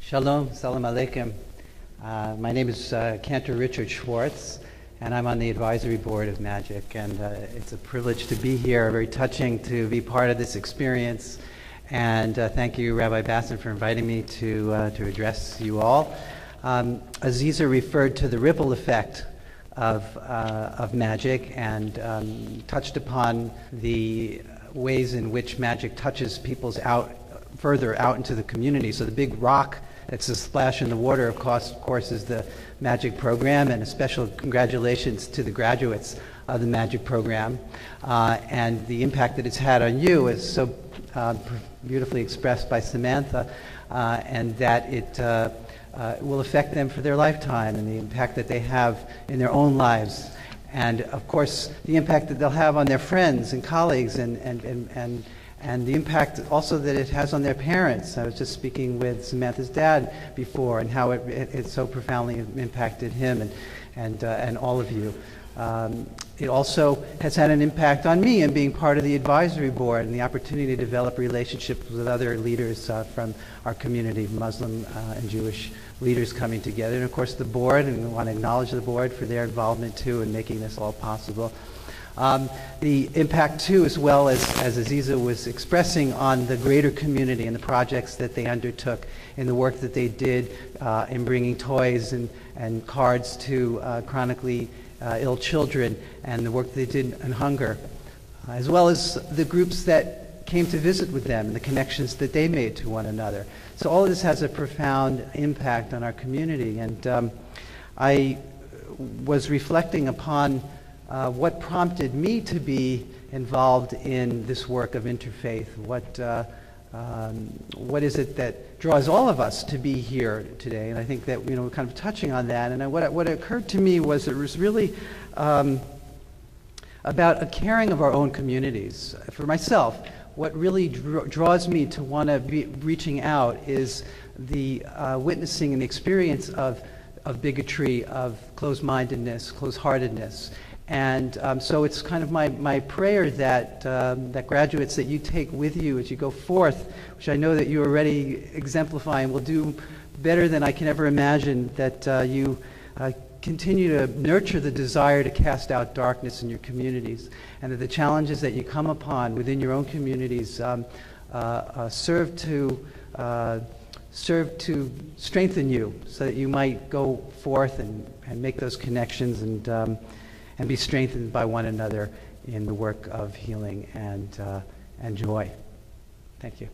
Shalom, salam alaikum. My name is Cantor Richard Schwartz, and I'm on the advisory board of Magic. And it's a privilege to be here, very touching to be part of this experience. And thank you, Rabbi Bassin, for inviting me to address you all. Aziza referred to the ripple effect of Magic and touched upon the ways in which Magic touches people's further out into the community. So the big rock that's a splash in the water, of course, is the Magic program, and a special congratulations to the graduates of the Magic program. And the impact that it's had on you is so beautifully expressed by Samantha, and that it will affect them for their lifetime, and the impact that they have in their own lives. And of course, the impact that they'll have on their friends and colleagues, and the impact also that it has on their parents. I was just speaking with Samantha's dad before, and how it so profoundly impacted him and all of you. It also has had an impact on me in being part of the advisory board and the opportunity to develop relationships with other leaders from our community, Muslim and Jewish leaders coming together. And of course the board, and we want to acknowledge the board for their involvement too in making this all possible. The impact too, as well as Aziza was expressing, on the greater community and the projects that they undertook, in the work that they did in bringing toys and cards to chronically ill children, and the work they did on hunger, as well as the groups that came to visit with them and the connections that they made to one another. So all of this has a profound impact on our community. And I was reflecting upon what prompted me to be involved in this work of interfaith. What is it that draws all of us to be here today? And I think that we're kind of touching on that. And what occurred to me was it was really about a caring of our own communities. For myself, what really draws me to want to be reaching out is the witnessing and the experience of bigotry, of closed-mindedness, closed-heartedness. And so it's kind of my prayer that that graduates, that you take with you as you go forth, which I know that you already exemplify and will do better than I can ever imagine, that you continue to nurture the desire to cast out darkness in your communities, and that the challenges that you come upon within your own communities serve to strengthen you, so that you might go forth and make those connections and be strengthened by one another in the work of healing and joy. Thank you.